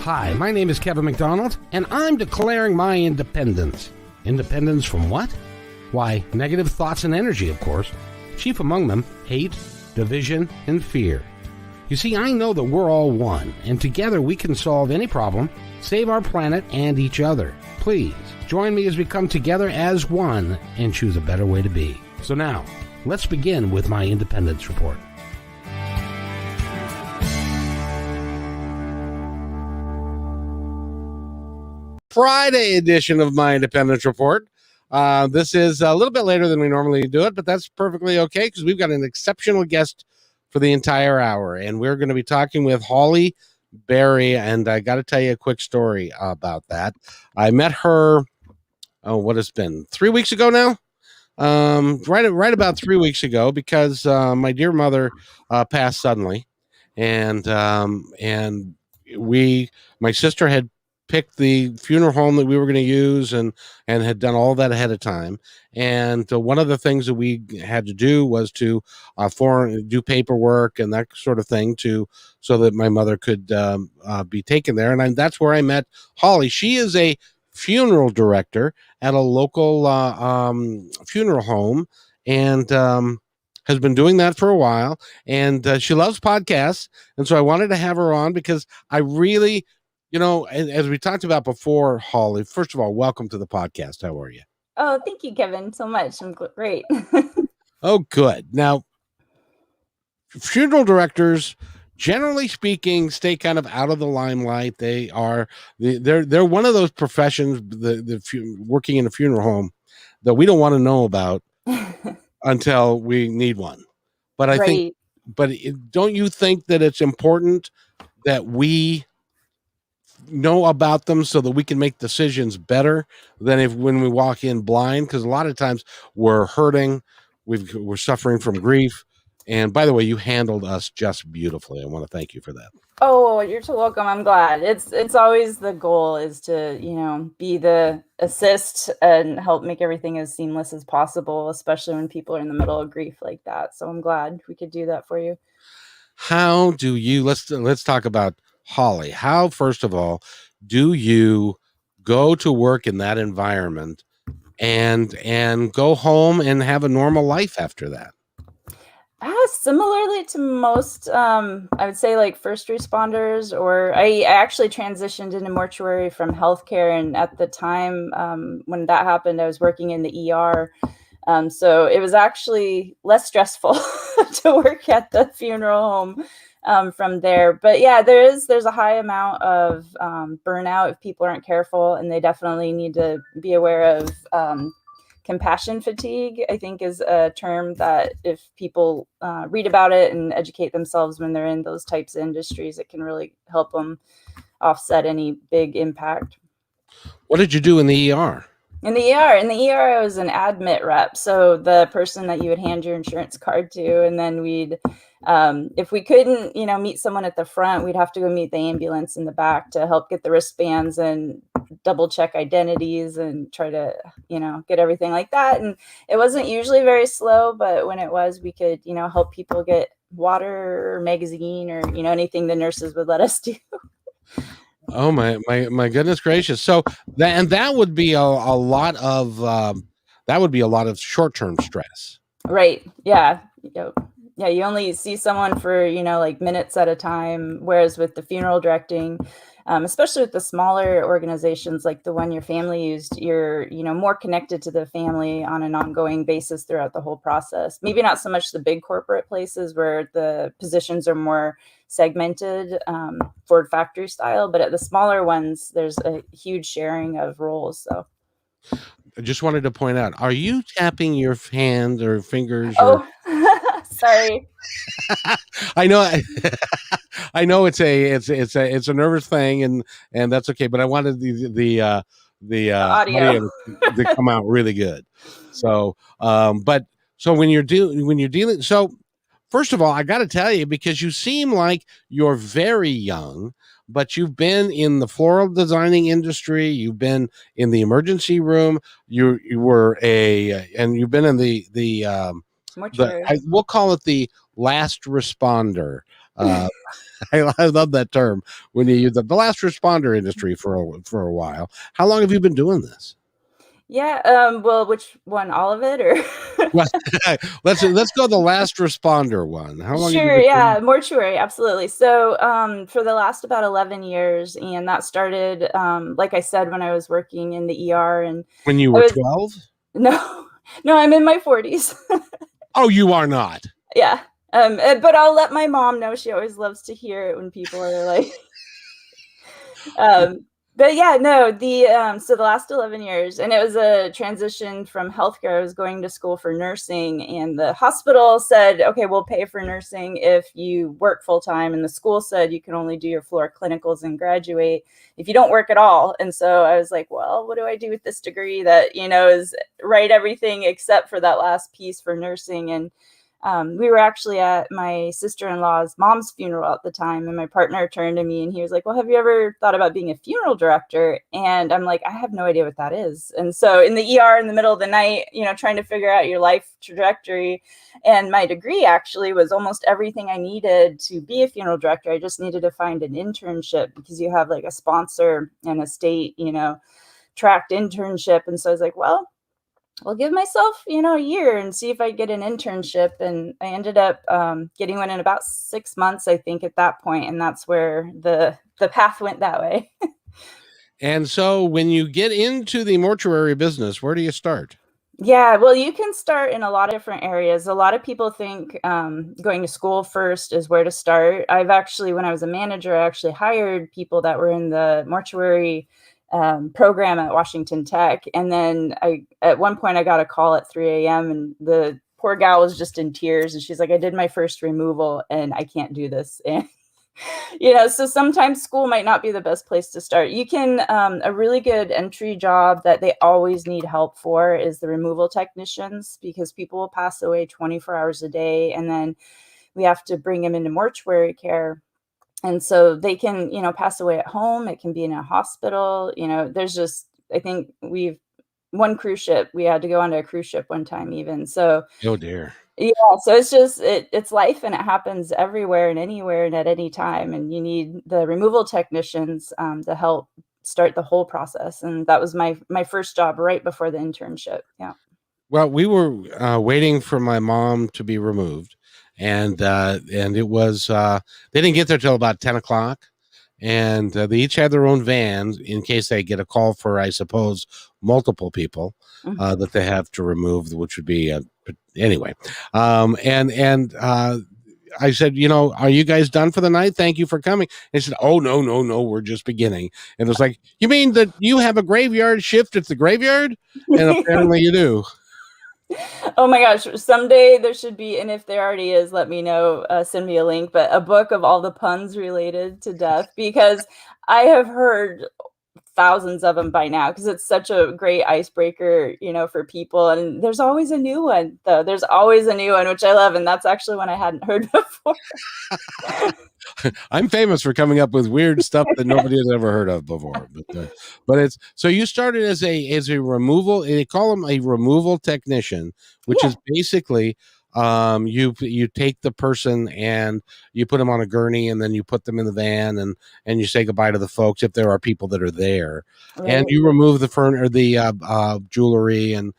Hi, my name is Kevin McDonald, and I'm declaring my independence. Independence from what? Why, negative thoughts and energy, of course. Chief among them, hate, division, and fear. You see, I know that we're all one, and together we can solve any problem, save our planet and each other. Please, join me as we come together as one and choose a better way to be. So now, let's begin with my independence report. Friday edition of my Independence Report. This is a little bit later than we normally do it, but that's perfectly okay because we've got an exceptional guest for the entire hour, and we're going to be talking with Holly Berry, and I got to tell you a quick story about that. I met her, what has been 3 weeks ago now? Right about 3 weeks ago, because my dear mother passed suddenly, and my sister had picked the funeral home that we were going to use and had done all that ahead of time. And one of the things that we had to do was to do paperwork and that sort of thing so that my mother could be taken there. And that's where I met Holly. She is a funeral director at a local funeral home, and has been doing that for a while. And she loves podcasts. And so I wanted to have her on because I really, as we talked about before, Holly, first of all, welcome to the podcast. How are you? Oh, thank you, Kevin, so much. I'm great. Oh, good. Now, funeral directors, generally speaking, stay kind of out of the limelight. They're one of those professions, working in a funeral home, that we don't want to know about until we need one. But don't you think that it's important that we know about them so that we can make decisions better than when we walk in blind? Because a lot of times we're hurting, we're suffering from grief. And by the way, you handled us just beautifully. I want to thank you for that. Oh, you're so welcome. I'm glad. It's always the goal is to, be the assist and help make everything as seamless as possible, especially when people are in the middle of grief like that. So I'm glad we could do that for you. How do you, let's talk about Holly. How, first of all, do you go to work in that environment and go home and have a normal life after that? Similarly to most, I would say like first responders, or I actually transitioned into mortuary from healthcare. And at the time when that happened, I was working in the ER. So it was actually less stressful to work at the funeral home from there. But yeah, there's a high amount of burnout if people aren't careful, and they definitely need to be aware of compassion fatigue, I think, is a term that if people read about it and educate themselves when they're in those types of industries, it can really help them offset any big impact. What did you do in the ER? In the ER, I was an admit rep. So the person that you would hand your insurance card to, and then we'd, if we couldn't, meet someone at the front, we'd have to go meet the ambulance in the back to help get the wristbands and double check identities and try to, get everything like that. And it wasn't usually very slow, but when it was, we could, help people get water or magazine or, anything the nurses would let us do. Oh my goodness gracious! So that would be a lot of short-term stress, right? Yeah, yeah. You only see someone for like minutes at a time, whereas with the funeral directing, especially with the smaller organizations like the one your family used, you're more connected to the family on an ongoing basis throughout the whole process. Maybe not so much the big corporate places where the positions are more segmented, Ford factory style, but at the smaller ones, there's a huge sharing of roles. So I just wanted to point out, are you tapping your hand or fingers? Oh, sorry. I know it's a nervous thing, and that's okay, but I wanted the audio to come out really good. So when you're dealing, so first of all, I got to tell you, because you seem like you're very young, but you've been in the floral designing industry, you've been in the emergency room, you were and you've been in the mortuary. we'll call it the last responder Uh, I love that term when you use the last responder industry for a while. How long have you been doing this? Yeah, well, which one? All of it or Well, let's go the last responder one. How long have you Sure, been doing? yeah, mortuary, absolutely. So, for the last about 11 years, and that started, like I said, when I was working in the ER, and When you I were was 12? no, no, I'm in my 40s. Oh, you are not. Yeah, but I'll let my mom know, she always loves to hear it when people are like Um, but yeah, no, so the last 11 years, and it was a transition from healthcare. I was going to school for nursing, and the hospital said, okay, we'll pay for nursing if you work full time. And the school said you can only do your floor clinicals and graduate if you don't work at all. And so I was like, well, what do I do with this degree that, is write everything except for that last piece for nursing? And we were actually at my sister-in-law's mom's funeral at the time, and my partner turned to me and he was like, well, have you ever thought about being a funeral director? And I'm like, I have no idea what that is. And so in the ER in the middle of the night, trying to figure out your life trajectory, and my degree actually was almost everything I needed to be a funeral director. I just needed to find an internship because you have like a sponsor and a state, tracked internship. And so I was like, well, I'll give myself, a year and see if I get an internship. And I ended up getting one in about 6 months, I think, at that point, and that's where the path went that way. And so when you get into the mortuary business, where do you start? Yeah, well, you can start in a lot of different areas. A lot of people think going to school first is where to start. I've actually, when I was a manager, I actually hired people that were in the mortuary program at Washington Tech. And then at one point, I got a call at 3 a.m. and the poor gal was just in tears. And she's like, I did my first removal and I can't do this. And so sometimes school might not be the best place to start. You can, a really good entry job that they always need help for is the removal technicians, because people will pass away 24 hours a day, and then we have to bring them into mortuary care. And so they can, pass away at home. It can be in a hospital. There's just, I think one cruise ship, we had to go onto a cruise ship one time even. So Oh dear. yeah, so it's just it's life, and it happens everywhere and anywhere and at any time, and you need the removal technicians to help start the whole process. And that was my first job right before the internship. Yeah. Well, we were waiting for my mom to be removed, and it was they didn't get there till about 10 o'clock, and they each had their own vans in case they get a call for, I suppose, multiple people Mhm. that they have to remove, which would be anyway. And I said, are you guys done for the night? Thank you for coming. And he said, oh, no, no, no, we're just beginning. And it was like, you mean that you have a graveyard shift at the graveyard? And apparently you do. Oh my gosh, someday there should be, and if there already is, let me know, send me a link, but a book of all the puns related to death, because I have heard thousands of them by now, because it's such a great icebreaker, for people. And there's always a new one, though. There's always a new one, which I love, and that's actually one I hadn't heard before. I'm famous for coming up with weird stuff that nobody has ever heard of before. But it's so you started as a removal. They call them a removal technician, which Yeah. is basically you take the person and you put them on a gurney, and then you put them in the van, and you say goodbye to the folks if there are people that are there, and Right. you remove the or the jewelry and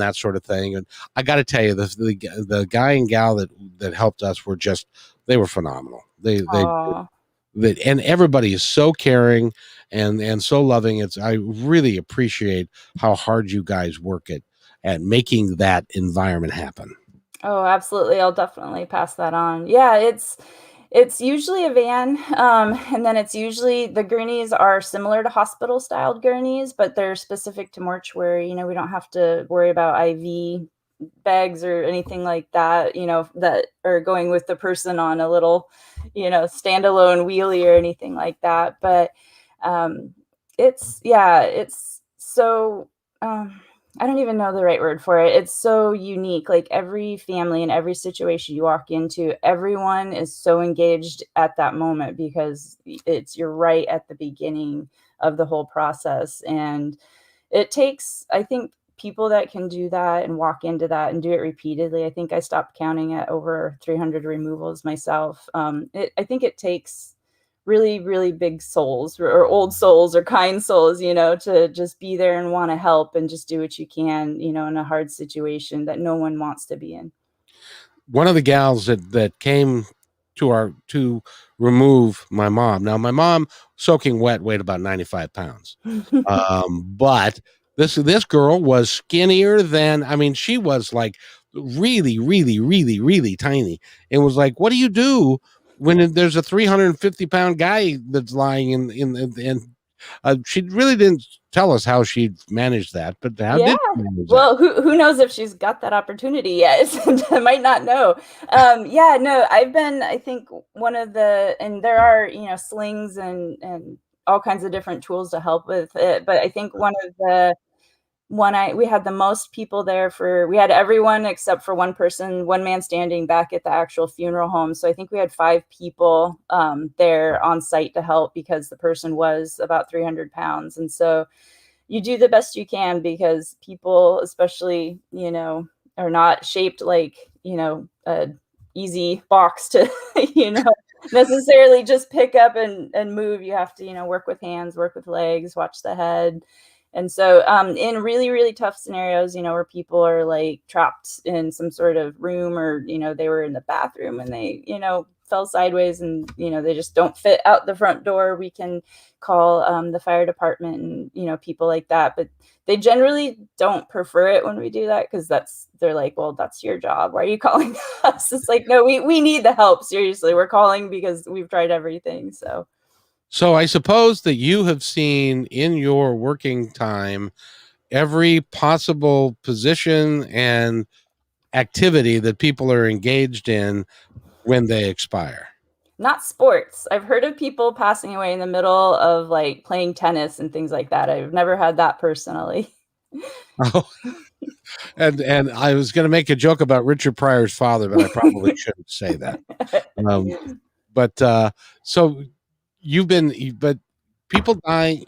that sort of thing. And I got to tell you, the guy and gal that helped us were just, they were phenomenal. Oh. And everybody is so caring and so loving. I really appreciate how hard you guys work at making that environment happen. Oh, absolutely. I'll definitely pass that on. Yeah, it's usually a van, and then it's usually the gurneys are similar to hospital styled gurneys, but they're specific to mortuary. We don't have to worry about IV bags or anything like that, that are going with the person on a little, standalone wheelie or anything like that. But um, it's so I don't even know the right word for it. It's so unique. Like every family and every situation you walk into, everyone is so engaged at that moment, because you're right at the beginning of the whole process. And it takes, I think, people that can do that and walk into that and do it repeatedly, I think I stopped counting at over 300 removals myself. I think it takes really, really big souls or old souls or kind souls, to just be there and want to help and just do what you can, in a hard situation that no one wants to be in. One of the gals that came to remove my mom. Now, my mom, soaking wet, weighed about 95 pounds. But this girl was skinnier than, I mean, she was like really, really, really, really tiny. It was like, what do you do when there's a 350-pound guy that's lying she really didn't tell us how she managed that, but how Yeah. did she manage that? Well, who knows if she's got that opportunity yet? I might not know. Yeah, no, I think one of and there are, slings and all kinds of different tools to help with it. But I think we had the most people there we had everyone except for one person, one man standing back at the actual funeral home. So I think we had 5 people there on site to help because the person was about 300 pounds. And so you do the best you can because people, especially, are not shaped like, a easy box to, necessarily just pick up and move. You have to, work with hands, work with legs, watch the head. And so in really, really tough scenarios, where people are like trapped in some sort of room or, they were in the bathroom and they, fell sideways and, they just don't fit out the front door, we can call the fire department and, people like that. But they generally don't prefer it when we do that because they're like, well, that's your job. Why are you calling us? It's like, no, we need the help. Seriously, we're calling because we've tried everything. So I suppose that you have seen in your working time every possible position and activity that people are engaged in when they expire. Not sports. I've heard of people passing away in the middle of like playing tennis and things like that. I've never had that personally. Oh, and I was going to make a joke about Richard Pryor's father, but I probably shouldn't say that. But so but people die.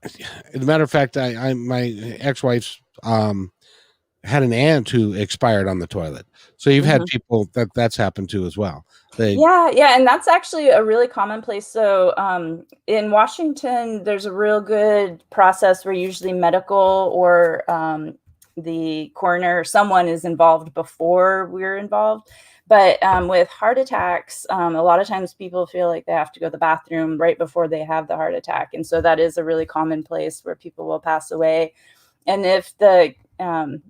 As a matter of fact, my ex-wife's had an aunt who expired on the toilet. So you've had people that's happened to as well. Yeah, and that's actually a really commonplace. So in Washington, there's a real good process where usually medical or the coroner or someone is involved before we're involved. But with heart attacks, a lot of times people feel like they have to go to the bathroom right before they have the heart attack. And so that is a really common place where people will pass away. And if the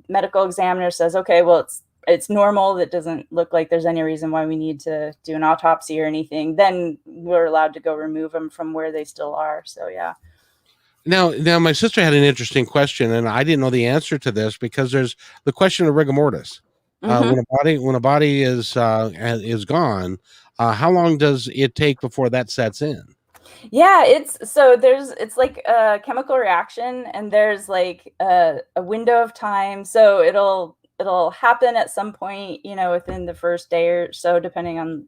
medical examiner says, okay, well, it's normal, it doesn't look like there's any reason why we need to do an autopsy or anything, then we're allowed to go remove them from where they still are. So, yeah. Now, my sister had an interesting question, and I didn't know the answer to this because there's the question of rigor mortis. When a body is gone, how long does it take before that sets in? Yeah, it's like a chemical reaction, and there's like a window of time. So it'll happen at some point, within the first day or so, depending on,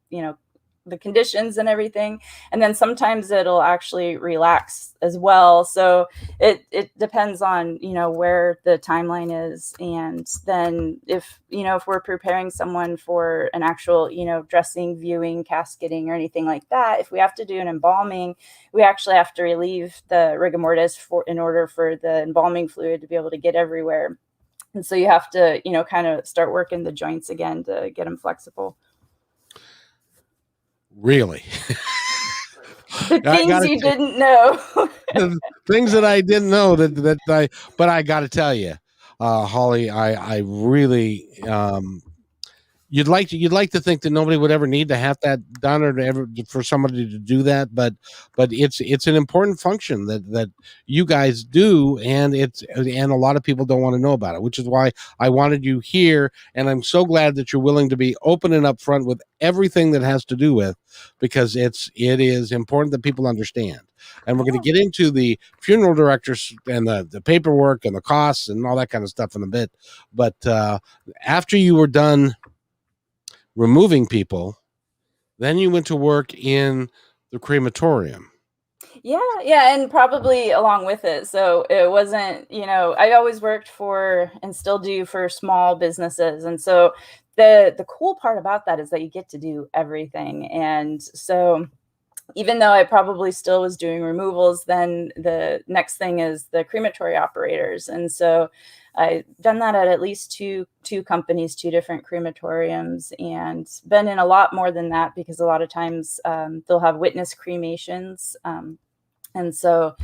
the conditions and everything. And then sometimes it'll actually relax as well. So it depends on, where the timeline is. And then if we're preparing someone for an actual, dressing, viewing, casketing, or anything like that, if we have to do an embalming, we actually have to relieve the rigor mortis in order for the embalming fluid to be able to get everywhere. And so you have to, kind of start working the joints again to get them flexible. Really? The things you didn't know. The things that I didn't know but I got to tell you, Holly, I really, you'd like to think that nobody would ever need to have that done or for somebody to do that, but it's an important function that you guys do, and a lot of people don't want to know about it, which is why I wanted you here, and I'm so glad that you're willing to be open and upfront with everything that has to do with, because it is important that people understand. And we're going to get into the funeral directors and the paperwork and the costs and all that kind of stuff in a bit, but after you were done removing people, then you went to work in the crematorium. Yeah, and probably along with it. So it wasn't, I always worked for and still do for small businesses. And so the cool part about that is that you get to do everything. And so even though I probably still was doing removals, then the next thing is the crematory operators. And so I've done that at least two companies, two different crematoriums, and been in a lot more than that because a lot of times they'll have witness cremations. And so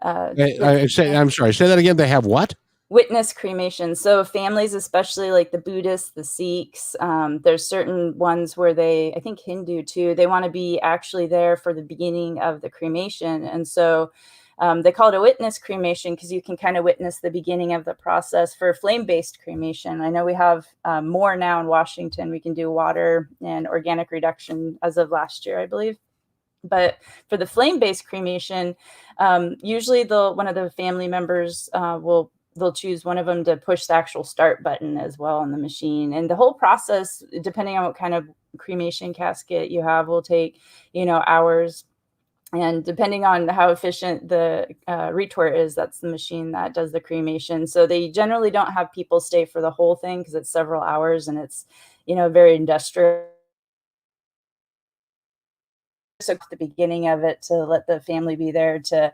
with I'm sorry. Say that again. They have what? witness cremation. So families, especially like the Buddhists, the Sikhs, there's certain ones where I think Hindu too, they want to be actually there for the beginning of the cremation. And so they call it a witness cremation because you can kind of witness the beginning of the process. For flame-based cremation, I know we have more now in Washington. We can do water and organic reduction as of last year, I believe. But for the flame-based cremation, usually one of the family members they'll choose one of them to push the actual start button as well on the machine. And the whole process, depending on what kind of cremation casket you have, will take, hours. And depending on how efficient the retort is, that's the machine that does the cremation. So they generally don't have people stay for the whole thing because it's several hours and it's, very industrial. So at the beginning of it to let the family be there to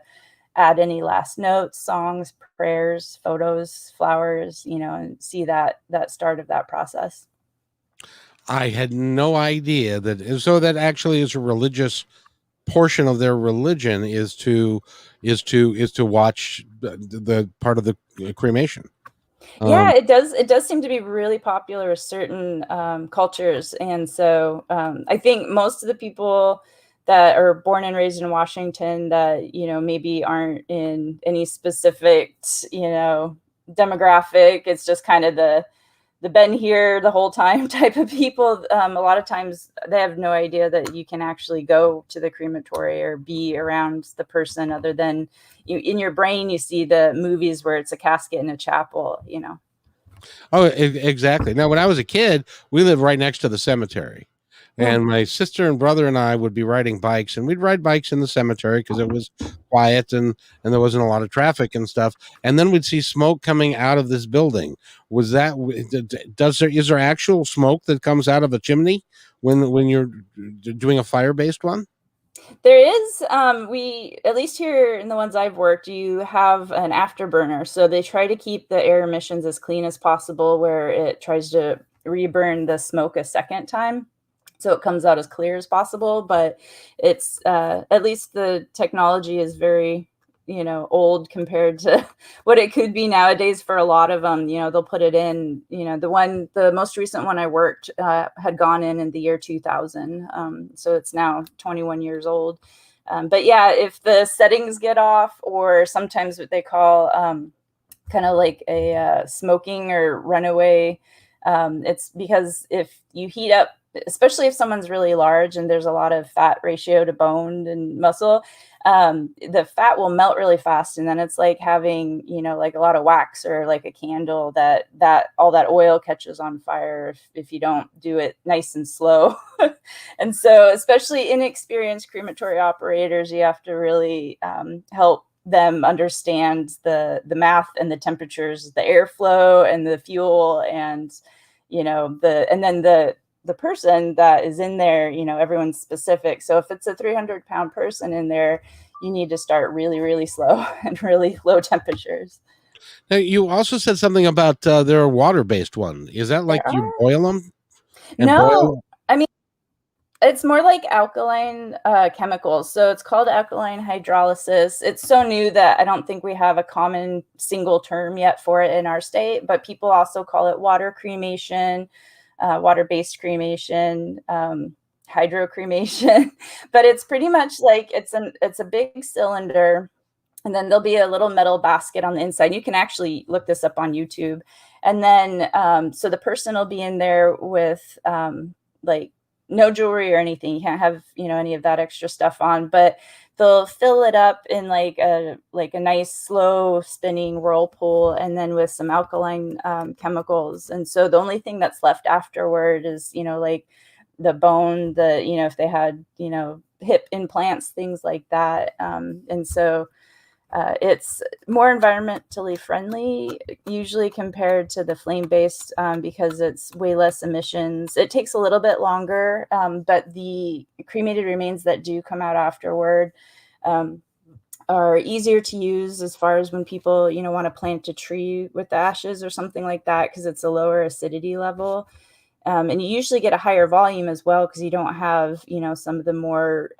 add any last notes, songs, prayers, photos, flowers, and see that start of that process. I had no idea that actually is a religious portion of their religion is to watch the part of the cremation. Yeah, it does seem to be really popular with certain cultures. And so I think most of the people that are born and raised in Washington that, maybe aren't in any specific, demographic, it's just kind of the been here the whole time type of people. A lot of times they have no idea that you can actually go to the crematory or be around the person other than in your brain. You see the movies where it's a casket in a chapel. Oh, exactly. Now, when I was a kid, we lived right next to the cemetery. Yeah. And my sister and brother and I would be riding bikes, and we'd ride bikes in the cemetery because it was quiet and there wasn't a lot of traffic and stuff. And then we'd see smoke coming out of this building. Was that is there actual smoke that comes out of a chimney when you're doing a fire based one? There is, we at least here in the ones I've worked, you have an afterburner. So they try to keep the air emissions as clean as possible, where it tries to reburn the smoke a second time. So it comes out as clear as possible. But it's at least the technology is very, old compared to what it could be nowadays for a lot of them. They'll put it in, the most recent one I worked had gone in the year 2000. So it's now 21 years old. But yeah, if the settings get off, or sometimes what they call kind of like a smoking or runaway, it's because if you heat up, especially if someone's really large and there's a lot of fat ratio to bone and muscle, the fat will melt really fast. And then it's like having, like a lot of wax or like a candle that all that oil catches on fire if you don't do it nice and slow. And so, especially inexperienced crematory operators, you have to really help them understand the math and the temperatures, the airflow and the fuel, and and then the person that is in there, everyone's specific. So if it's a 300-pound person in there, you need to start really, really slow and really low temperatures. Now, you also said something about their water-based one. Is that like There you are boil them and no, boil? I mean, it's more like alkaline chemicals. So it's called alkaline hydrolysis. It's so new that I don't think we have a common single term yet for it in our state, but people also call it water cremation, water-based cremation, hydrocremation. But it's pretty much like it's a big cylinder, and then there'll be a little metal basket on the inside. You can actually look this up on YouTube. And then so the person will be in there with like no jewelry or anything. You can't have any of that extra stuff on, but they'll fill it up in like a nice slow spinning whirlpool, and then with some alkaline chemicals. And so the only thing that's left afterward is like the bone, if they had hip implants, things like that. And so it's more environmentally friendly, usually compared to the flame-based, because it's way less emissions. It takes a little bit longer, but the cremated remains that do come out afterward are easier to use as far as when people, want to plant a tree with the ashes or something like that, because it's a lower acidity level. And you usually get a higher volume as well, because you don't have, some of the more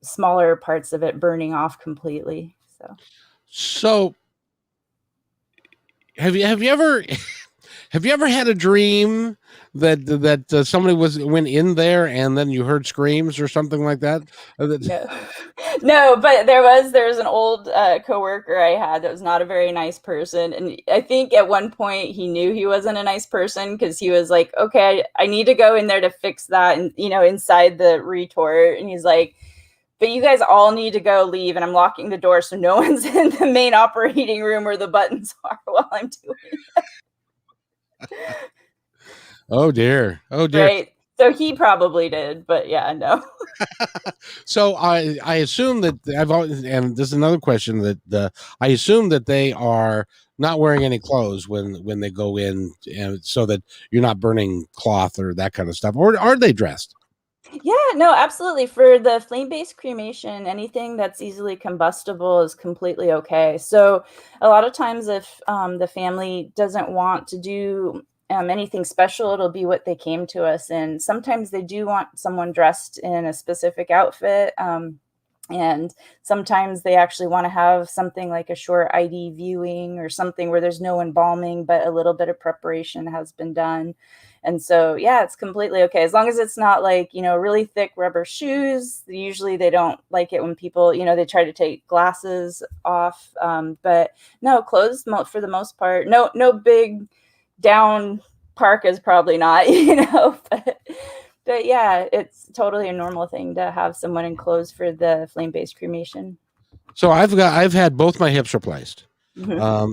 smaller parts of it burning off completely. So have you ever have you ever had a dream that somebody went in there and then you heard screams or something like that? No, no, but there was an old coworker I had that was not a very nice person, and I think at one point he knew he wasn't a nice person, because he was like, "Okay, I need to go in there to fix that," and inside the retort, and he's like, "But you guys all need to go leave, and I'm locking the door so no one's in the main operating room where the buttons are while I'm doing it." Oh dear. Right. So he probably did, but yeah, no. So I assume that I've always, and this is another question that I assume that they are not wearing any clothes when they go in, and so that you're not burning cloth or that kind of stuff, or are they dressed? Yeah, no, absolutely. For the flame-based cremation, anything that's easily combustible is completely okay. So a lot of times if the family doesn't want to do anything special, it'll be what they came to us in. Sometimes they do want someone dressed in a specific outfit. And sometimes they actually want to have something like a short ID viewing or something where there's no embalming, but a little bit of preparation has been done. And so, yeah, it's completely okay. As long as it's not like, really thick rubber shoes. Usually they don't like it when people, they try to take glasses off. But no, clothes for the most part. No big down parkas, probably not, but yeah, it's totally a normal thing to have someone in clothes for the flame-based cremation. So I've had both my hips replaced.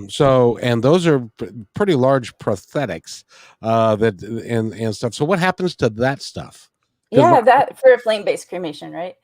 So, and those are pretty large prosthetics, that and stuff. So what happens to that stuff? Yeah, that for a flame-based cremation, right?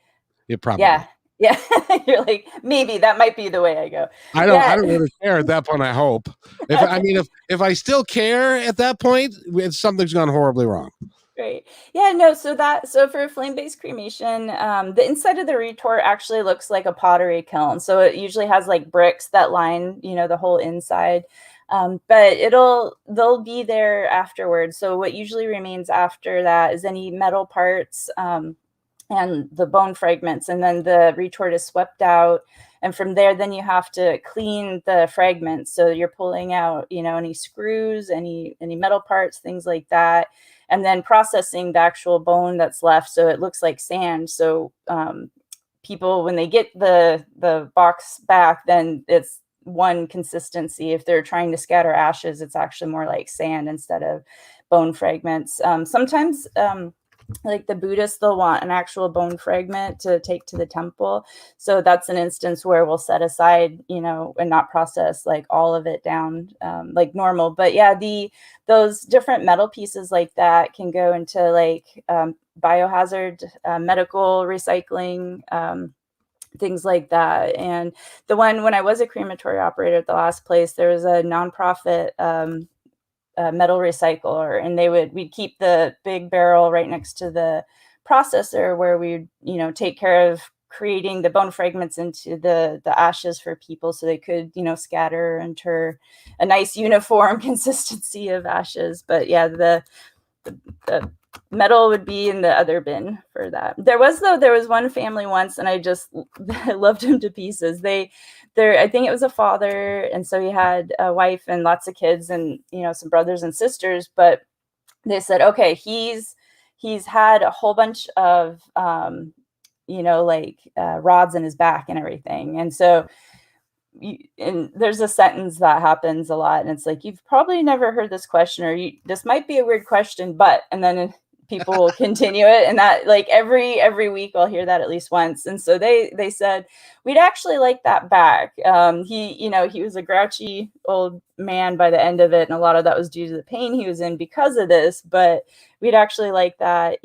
It probably. Yeah. Yeah. You're like, maybe that might be the way I go. I don't really care at that point. I hope. If I still care at that point, something's gone horribly wrong. Great. Yeah, no, so for flame-based cremation, the inside of the retort actually looks like a pottery kiln. So it usually has like bricks that line, the whole inside. But they'll be there afterwards. So what usually remains after that is any metal parts, and the bone fragments, and then the retort is swept out. And from there, then you have to clean the fragments. So you're pulling out, any screws, any metal parts, things like that, and then processing the actual bone that's left, so it looks like sand. So people, when they get the box back, then it's one consistency. If they're trying to scatter ashes, it's actually more like sand instead of bone fragments. Sometimes like the Buddhists, they'll want an actual bone fragment to take to the temple. So that's an instance where we'll set aside, and not process like all of it down like normal. But yeah, those different metal pieces like that can go into like biohazard, medical recycling, things like that. And when I was a crematory operator at the last place, there was a nonprofit metal recycler, and we'd keep the big barrel right next to the processor where we'd take care of creating the bone fragments into the ashes for people, so they could scatter into a nice uniform consistency of ashes. But yeah, the metal would be in the other bin for that. There was one family once, and I loved him to pieces. I think it was a father, and so he had a wife and lots of kids, and some brothers and sisters. But they said, okay, he's had a whole bunch of rods in his back and everything, and so. And there's a sentence that happens a lot, and it's like, you've probably never heard this question, or this might be a weird question, but, and then people will continue it, and that like every week I'll hear that at least once. And so they said, we'd actually like that back. He was a grouchy old man by the end of it, and a lot of that was due to the pain he was in because of this, but we'd actually like that,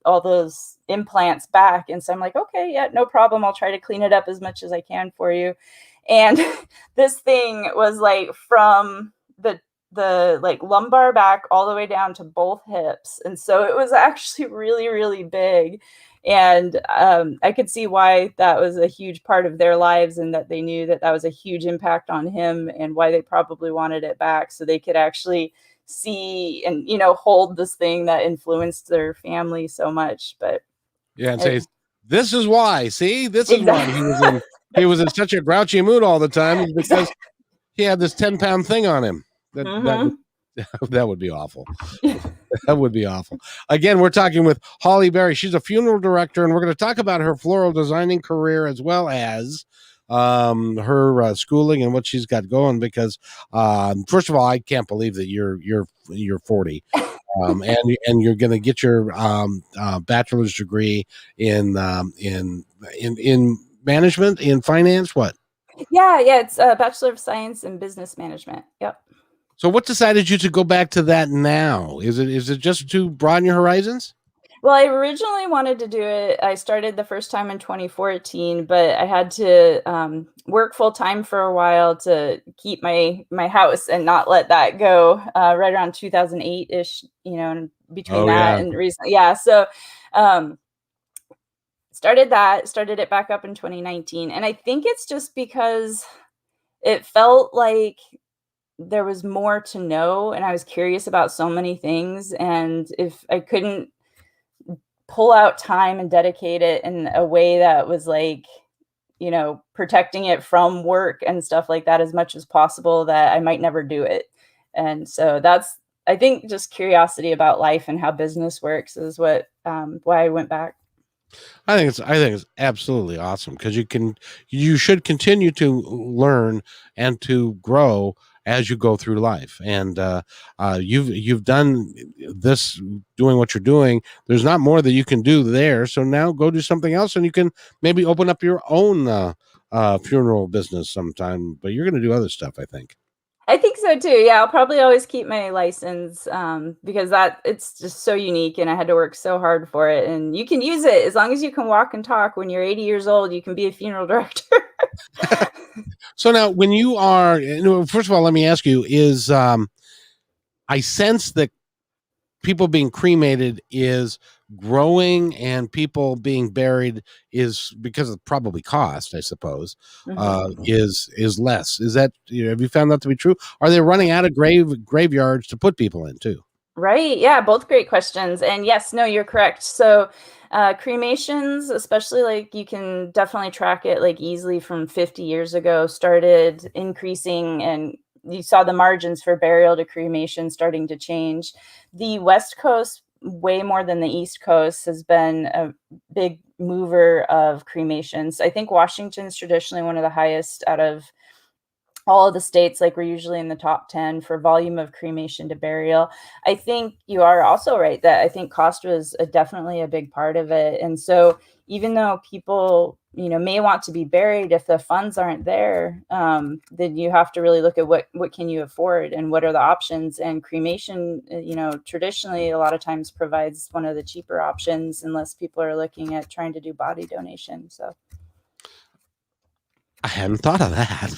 all those implants back. And so I'm like, okay, yeah, no problem. I'll try to clean it up as much as I can for you. And this thing was like from the like lumbar back all the way down to both hips. And so it was actually really, really big. And I could see why that was a huge part of their lives, and that they knew that that was a huge impact on him, and why they probably wanted it back so they could actually see and, you know, hold this thing that influenced their family so much. But Yeah, and say, this is why. See, this is why exactly. he was in such a grouchy mood all the time, is because he had this 10-pound thing on him. Mhm. That would be awful. That would be awful. Again, we're talking with Holly Berry. She's a funeral director, and we're going to talk about her floral designing career, as well as her schooling and what she's got going. Because first of all, I can't believe that you're 40, and you're going to get your bachelor's degree in management, in finance. What? Yeah, yeah, it's a Bachelor of Science in Business Management. Yep. So what decided you to go back to that now? Is it just to broaden your horizons? Well, I originally wanted to do it. I started the first time in 2014, but I had to work full time for a while to keep my house and not let that go. Right around 2008 ish, you know, and between Oh that yeah. and recent, yeah. So um, started it back up in 2019, and I think it's just because it felt like there was more to know, and I was curious about so many things, and if I couldn't pull out time and dedicate it in a way that was like, you know, protecting it from work and stuff like that as much as possible, that I might never do it. And so that's, I think, just curiosity about life and how business works is what why I went back. I think it's absolutely awesome, because you should continue to learn and to grow as you go through life. And you've done this, doing what you're doing. There's not more that you can do there. So now go do something else, and you can maybe open up your own funeral business sometime. But you're going to do other stuff, I think. I think so too. Yeah, I'll probably always keep my license because that it's just so unique, and I had to work so hard for it. And you can use it as long as you can walk and talk. When you're 80 years old, you can be a funeral director. So now, when you are, first of all, let me ask you: is I sense that people being cremated is growing, and people being buried is, because of probably cost, I suppose, Mhm. is less. Is that, have you found that to be true? Are they running out of graveyards to put people in too? Right. Yeah. Both great questions. And yes, no, you're correct. So, cremations, especially, like, you can definitely track it like easily from 50 years ago, started increasing, and you saw the margins for burial to cremation starting to change. The West Coast, way more than the East Coast, has been a big mover of cremations. I think Washington's traditionally one of the highest out of all of the states. Like, we're usually in the top 10 for volume of cremation to burial. I think you are also right that I think cost was definitely a big part of it. And so, even though people, you know, may want to be buried, if the funds aren't there, then you have to really look at what can you afford and what are the options. And cremation, you know, traditionally a lot of times provides one of the cheaper options, unless people are looking at trying to do body donation. So I hadn't thought of that.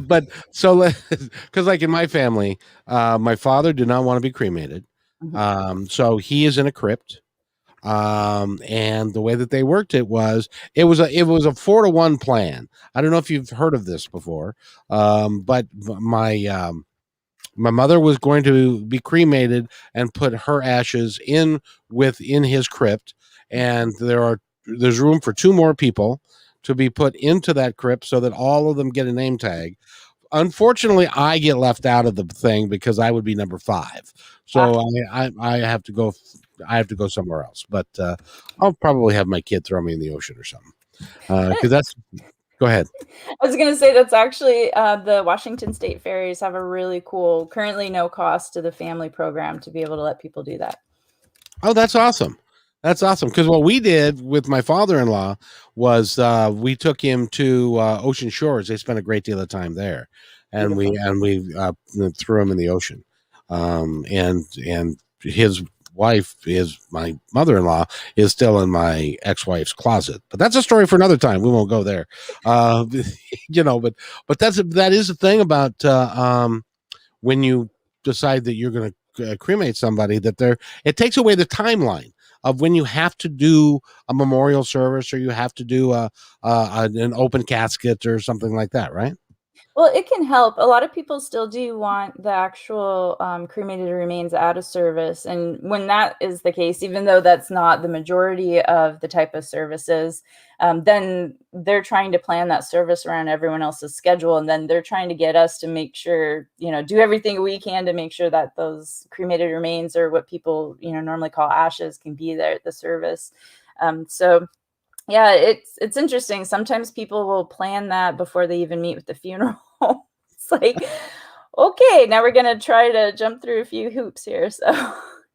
But so, because like in my family, my father did not want to be cremated. mhm. So he is in a crypt. And the way that they worked it was a 4-to-1 plan. I don't know if you've heard of this before. But my mother was going to be cremated and put her ashes within his crypt, and there's room for 2 more people to be put into that crypt, so that all of them get a name tag. Unfortunately, I get left out of the thing because I would be number 5. Ah, So I have to go. I have to go somewhere else. But I'll probably have my kid throw me in the ocean or something. Because that's. Go ahead. I was gonna say that's actually the Washington State Ferries have a really cool, currently no cost to the family program to be able to let people do that. Oh, that's awesome. That's awesome. Because what we did with my father-in-law was we took him to Ocean Shores. They spent a great deal of time there, and Beautiful. we threw him in the ocean. And his wife is my mother-in-law is still in my ex-wife's closet, but that's a story for another time. We won't go there. uh but that is the thing about when you decide that you're going to cremate somebody, that it takes away the timeline of when you have to do a memorial service, or you have to do an open casket or something like that, right? Well, it can help. A lot of people still do want the actual cremated remains out of service. And when that is the case, even though that's not the majority of the type of services, then they're trying to plan that service around everyone else's schedule. And then they're trying to get us to make sure, do everything we can to make sure that those cremated remains, or what people, normally call ashes, can be there at the service. So yeah, it's interesting. Sometimes people will plan that before they even meet with the funeral. It's like, okay, now we're gonna try to jump through a few hoops here. So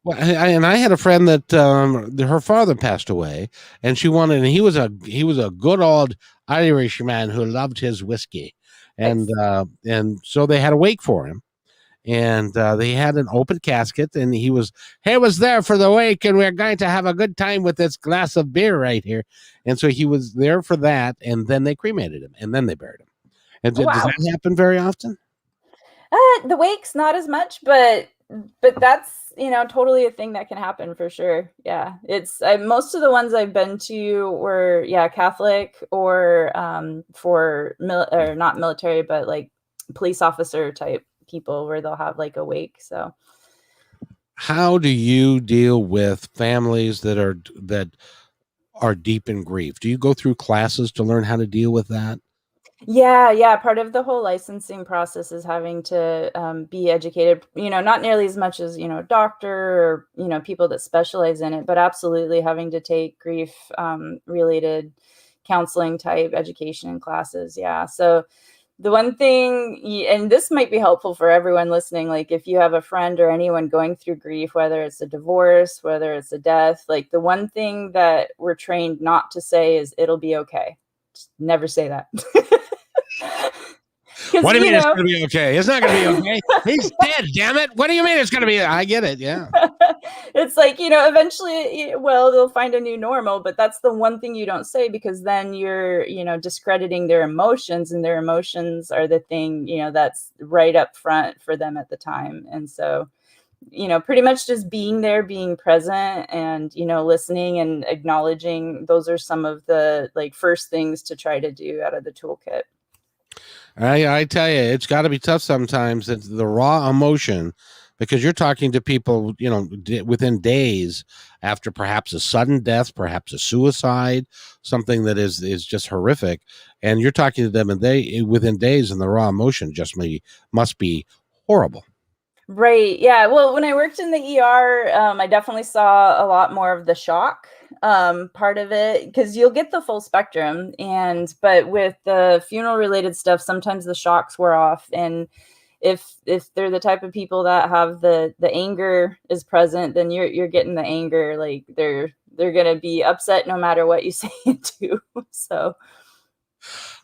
Well, I had a friend that her father passed away, and and he was a good old Irishman who loved his whiskey, and nice. so they had a wake for him, and they had an open casket, and he was there for the wake, and we're going to have a good time with this glass of beer right here, and so he was there for that, and then they cremated him, and then they buried him. And does Wow. that happen very often? The wakes not as much, but that's totally a thing that can happen for sure. Yeah, most of the ones I've been to were, yeah, Catholic, or or not military, but like police officer type people, where they'll have like a wake. So How do you deal with families that are deep in grief? Do you go through classes to learn how to deal with that? yeah, part of the whole licensing process is having to be educated. Not nearly as much as a doctor, or people that specialize in it, but absolutely having to take grief related counseling type education and classes. Yeah, so the one thing, and this might be helpful for everyone listening, like if you have a friend or anyone going through grief, whether it's a divorce, whether it's a death, like the one thing that we're trained not to say is it'll be okay. Just never say that. Because, What do you mean it's going to be okay? It's not going to be okay. He's dead, damn it. What do you mean it's going to be? I get it. Yeah. it's like, eventually, well, they'll find a new normal, but that's the one thing you don't say, because then you're, discrediting their emotions, and their emotions are the thing, that's right up front for them at the time. And so, pretty much just being there, being present, and, listening and acknowledging, those are some of the like first things to try to do out of the toolkit. I tell you, it's got to be tough sometimes. It's the raw emotion, because you're talking to people, within days after perhaps a sudden death, perhaps a suicide, something that is just horrific, and you're talking to them, and they within days, and the raw emotion just must be horrible. Right. Yeah. Well, when I worked in the ER, I definitely saw a lot more of the shock part of it, because you'll get the full spectrum. But with the funeral related stuff, sometimes the shocks wear off. And if they're the type of people that have the anger is present, then you're getting the anger. Like they're gonna be upset no matter what you say and do. So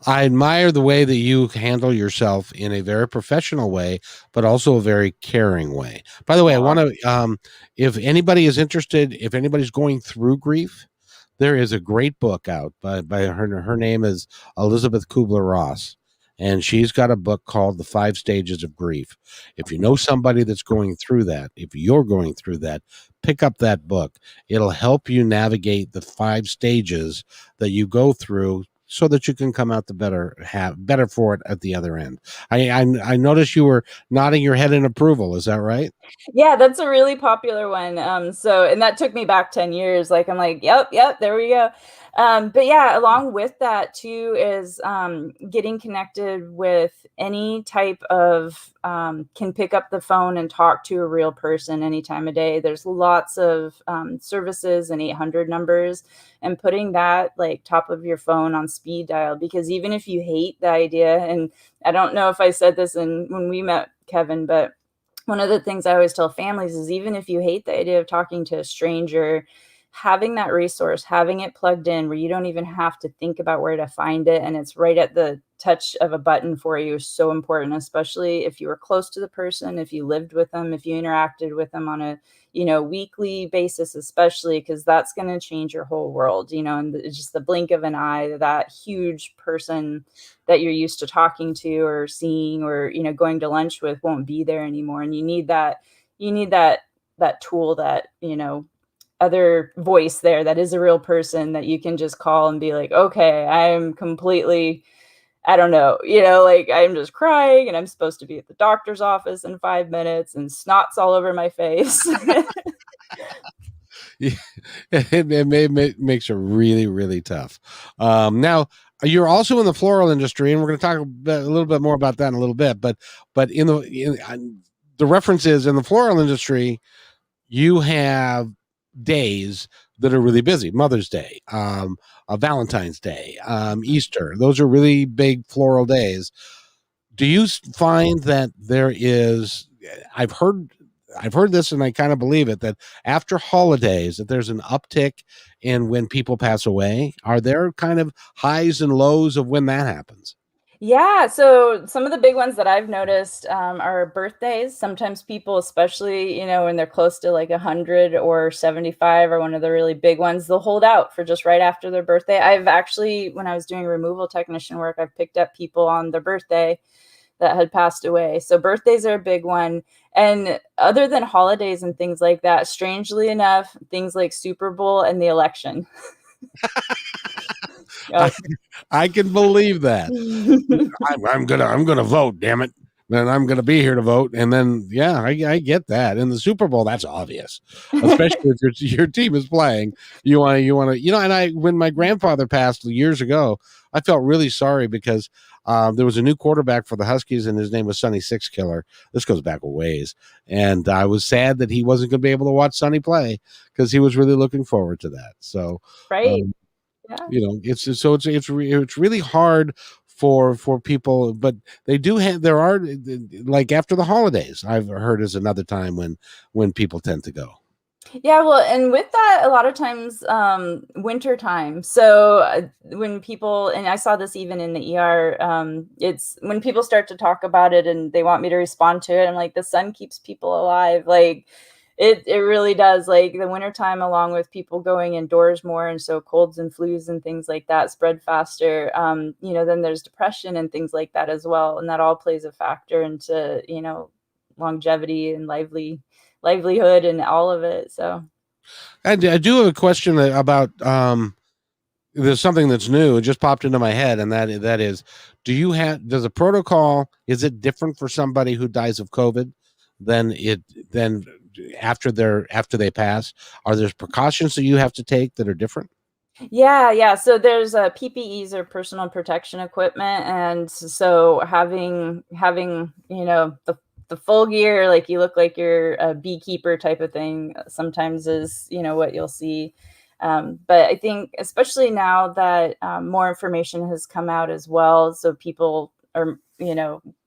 I admire the way that you handle yourself in a very professional way, but also a very caring way. By the way, I want to, if anybody is interested, if anybody's going through grief, there is a great book out by her. Her name is Elizabeth Kubler-Ross, and she's got a book called The 5 Stages of Grief. If you know somebody that's going through that, if you're going through that, pick up that book. It'll help you navigate the 5 stages that you go through, so that you can come out the better for it at the other end. I noticed you were nodding your head in approval. Is that right? yeah, that's a really popular one. And that took me back 10 years. Like, I'm like, yep, there we go. But yeah, along with that too is getting connected with any type of can pick up the phone and talk to a real person any time of day. There's lots of services and 800 numbers, and putting that like top of your phone on speed dial, because even if you hate the idea, and I don't know if I said this when we met, Kevin, but one of the things I always tell families is, even if you hate the idea of talking to a stranger, having that resource, having it plugged in where you don't even have to think about where to find it, and it's right at the touch of a button for you is so important, especially if you were close to the person, if you lived with them, if you interacted with them on a, weekly basis, especially, because that's going to change your whole world, and it's just the blink of an eye, that huge person that you're used to talking to or seeing or, going to lunch with won't be there anymore. And you need that tool, that, other voice there that is a real person that you can just call and be like, okay, I'm completely, I don't know, like I'm just crying and I'm supposed to be at the doctor's office in 5 minutes and snot's all over my face. It makes it really, really tough. Now, you're also in the floral industry, and we're going to talk a little bit more about that in a little bit. But the reference is, in the floral industry, you have days that are really busy. Mother's Day, Valentine's Day, Easter. Those are really big floral days. Do you find that there is? I've heard this, and I kind of believe it, that after holidays, that there's an uptick in when people pass away. Are there kind of highs and lows of when that happens? Yeah, so some of the big ones that I've noticed are birthdays. Sometimes people, especially, when they're close to like 100 or 75 or one of the really big ones, they'll hold out for just right after their birthday. I've actually, when I was doing removal technician work, I've picked up people on their birthday that had passed away. So birthdays are a big one. And other than holidays and things like that, strangely enough, things like Super Bowl and the election. I can believe that. I'm gonna vote, damn it. And I'm gonna be here to vote. And then I get that. In the Super Bowl, that's obvious. Especially if your team is playing. You wanna and when my grandfather passed years ago, I felt really sorry because there was a new quarterback for the Huskies, and his name was Sonny Sixkiller. This goes back a ways. And I was sad that he wasn't going to be able to watch Sonny play, because he was really looking forward to that. So, right. Yeah. It's really hard for people, but there are, like, after the holidays, I've heard, is another time when people tend to go. Yeah, well, and with that, a lot of times, winter time. So when people, and I saw this even in the ER, it's when people start to talk about it and they want me to respond to it. I'm like, the sun keeps people alive. Like it really does. Like the winter time, along with people going indoors more, and so colds and flus and things like that spread faster. Then there's depression and things like that as well, and that all plays a factor into longevity and livelihood and all of it. So I do have a question about there's something that's new. It just popped into my head, and that is, does a protocol, is it different for somebody who dies of COVID than after they pass? Are there precautions that you have to take that are different? Yeah. So there's PPEs, or personal protection equipment, and so having the full gear, like you look like you're a beekeeper type of thing, sometimes is what you'll see. But I think especially now that more information has come out as well, so people are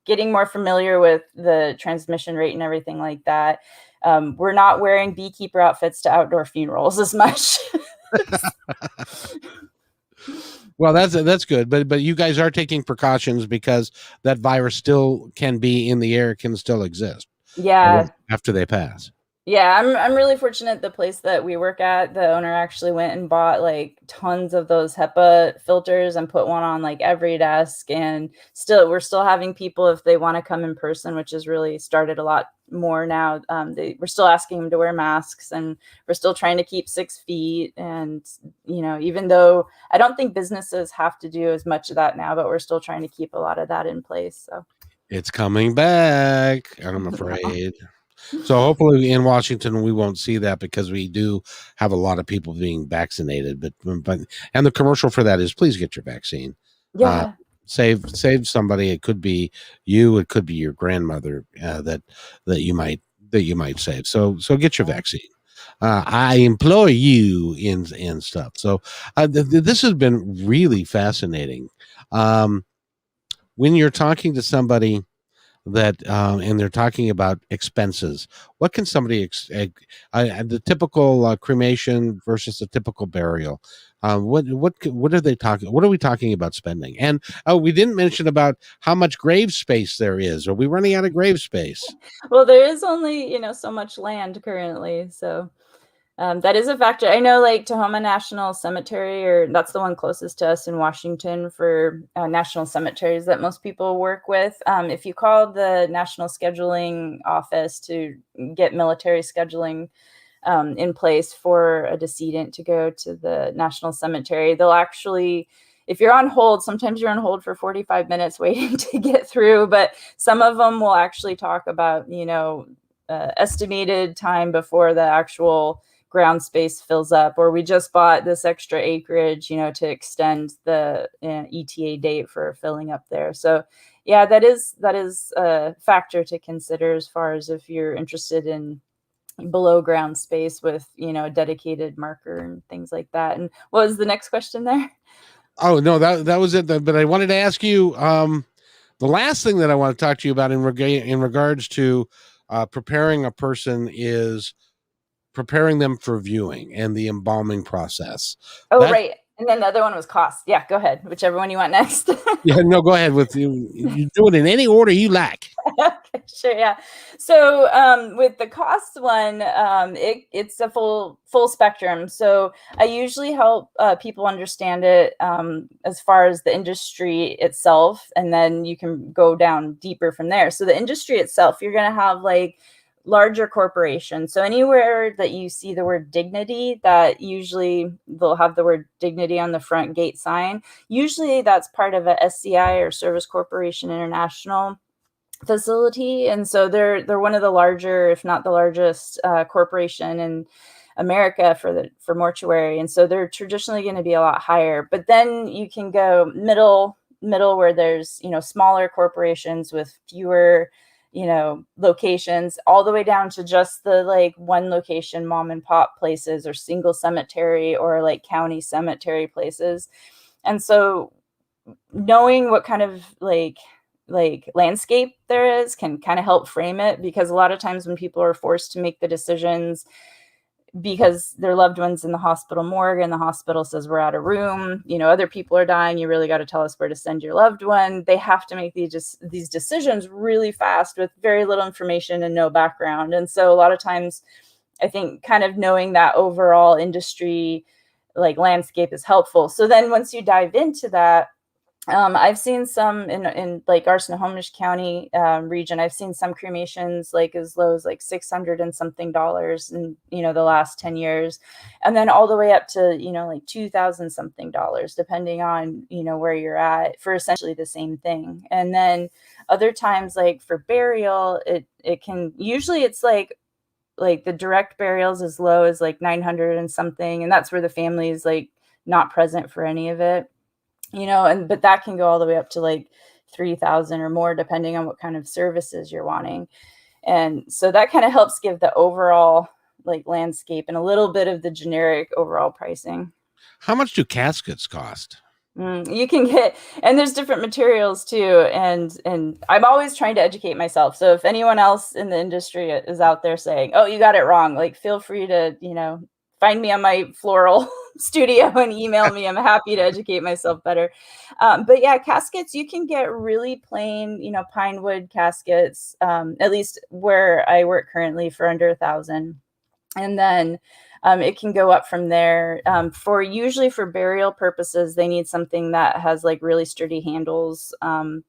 getting more familiar with the transmission rate and everything like that. We're not wearing beekeeper outfits to outdoor funerals as much. Well, that's good, but you guys are taking precautions because that virus still can be in the air, can still exist. Yeah. After they pass. Yeah, I'm really fortunate. The place that we work at, the owner actually went and bought like tons of those HEPA filters and put one on like every desk. And we're still having people, if they want to come in person, which has really started a lot more now. We're still asking them to wear masks, and we're still trying to keep 6 feet. And even though I don't think businesses have to do as much of that now, but we're still trying to keep a lot of that in place. So it's coming back, I'm afraid. So hopefully in Washington we won't see that, because we do have a lot of people being vaccinated. But and the commercial for that is, please get your vaccine. Yeah. Save somebody. It could be you. It could be your grandmother that you might save. So get your vaccine. I employ you in stuff. So this has been really fascinating. When you're talking to somebody that, and they're talking about expenses. What can somebody the typical cremation versus the typical burial? What are they talking? What are we talking about spending? And we didn't mention about how much grave space there is. Are we running out of grave space? Well, there is only, so much land currently, so that is a factor. I know, like, Tahoma National Cemetery, or that's the one closest to us in Washington for national cemeteries that most people work with. If you call the National Scheduling Office to get military scheduling in place for a decedent to go to the National Cemetery, they'll actually, if you're on hold, sometimes you're on hold for 45 minutes waiting to get through, but some of them will actually talk about, estimated time before the actual ground space fills up, or we just bought this extra acreage, to extend the ETA date for filling up there. So yeah, that is a factor to consider as far as if you're interested in below ground space with, a dedicated marker and things like that. And what was the next question there? Oh no, that was it. But I wanted to ask you, the last thing that I want to talk to you about in regards to preparing a person is preparing them for viewing and the embalming process. Oh, right. And then the other one was cost. Yeah, go ahead. Whichever one you want next. Yeah, no, go ahead with you. You do it in any order you like. Okay, sure, yeah. So with the cost one, it's a full spectrum. So I usually help people understand it as far as the industry itself, and then you can go down deeper from there. So the industry itself, you're going to have like larger corporations. So anywhere that you see the word dignity, that usually they'll have the word dignity on the front gate sign. Usually that's part of a SCI, or Service Corporation International facility. And so they're one of the larger, if not the largest, corporation in America for mortuary. And so they're traditionally going to be a lot higher. But then you can go middle, where there's, smaller corporations with fewer, locations, all the way down to just the like one location mom and pop places, or single cemetery, or like county cemetery places. And so knowing what kind of like landscape there is can kind of help frame it, because a lot of times when people are forced to make the decisions because their loved one's in the hospital morgue and the hospital says we're out of room, other people are dying, you really got to tell us where to send your loved one. They have to make these decisions really fast with very little information and no background. And so a lot of times I think kind of knowing that overall industry like landscape is helpful. So then once you dive into that, I've seen some in like our Snohomish County region. I've seen some cremations like as low as like $600 and something in the last 10 years, and then all the way up to like $2,000 something, depending on where you're at, for essentially the same thing. And then other times, like for burial, it can usually it's like the direct burials as low as like 900 and something, and that's where the family is like not present for any of it. But that can go all the way up to like 3,000 or more, depending on what kind of services you're wanting. And so that kind of helps give the overall like landscape and a little bit of the generic overall pricing. How much do caskets cost? You can get, and there's different materials too. And I'm always trying to educate myself. So if anyone else in the industry is out there saying, oh, you got it wrong, like feel free to, find me on my floral studio and email me. I'm happy to educate myself better. But yeah, caskets, you can get really plain, pine wood caskets, at least where I work currently, for under $1,000. And then it can go up from there. Usually for burial purposes, they need something that has like really sturdy handles,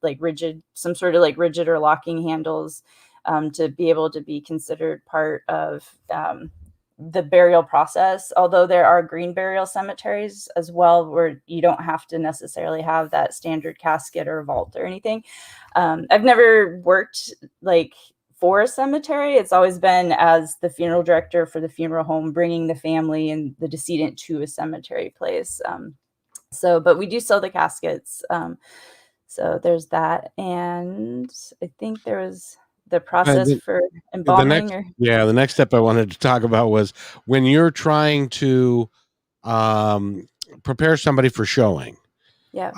like rigid, some sort of like rigid or locking handles, to be able to be considered part of the burial process. Although there are green burial cemeteries as well, where you don't have to necessarily have that standard casket or vault or anything. I've never worked like for a cemetery. It's always been as the funeral director for the funeral home, bringing the family and the decedent to a cemetery place. But we do sell the caskets. So there's that. And I think there was the process for embalming. The next step I wanted to talk about was when you're trying to prepare somebody for showing. Yeah.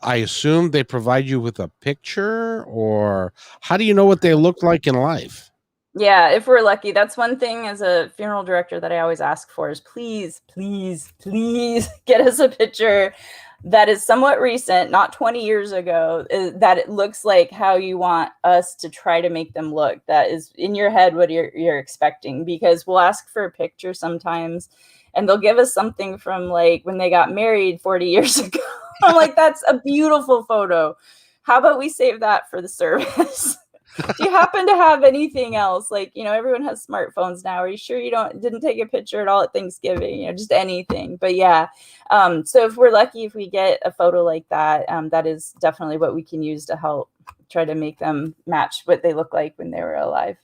I assume they provide you with a picture, or how do you know what they look like in life? Yeah, if we're lucky. That's one thing as a funeral director that I always ask for is please, please, please get us a picture that is somewhat recent, not 20 years ago, that it looks like how you want us to try to make them look. That is in your head what you're expecting, because we'll ask for a picture sometimes and they'll give us something from like when they got married 40 years ago. I'm like, that's a beautiful photo. How about we save that for the service? Do you happen to have anything else? Like, everyone has smartphones now. Are you sure you didn't take a picture at all at Thanksgiving? Just anything. But yeah. So if we're lucky, if we get a photo like that, that is definitely what we can use to help try to make them match what they look like when they were alive.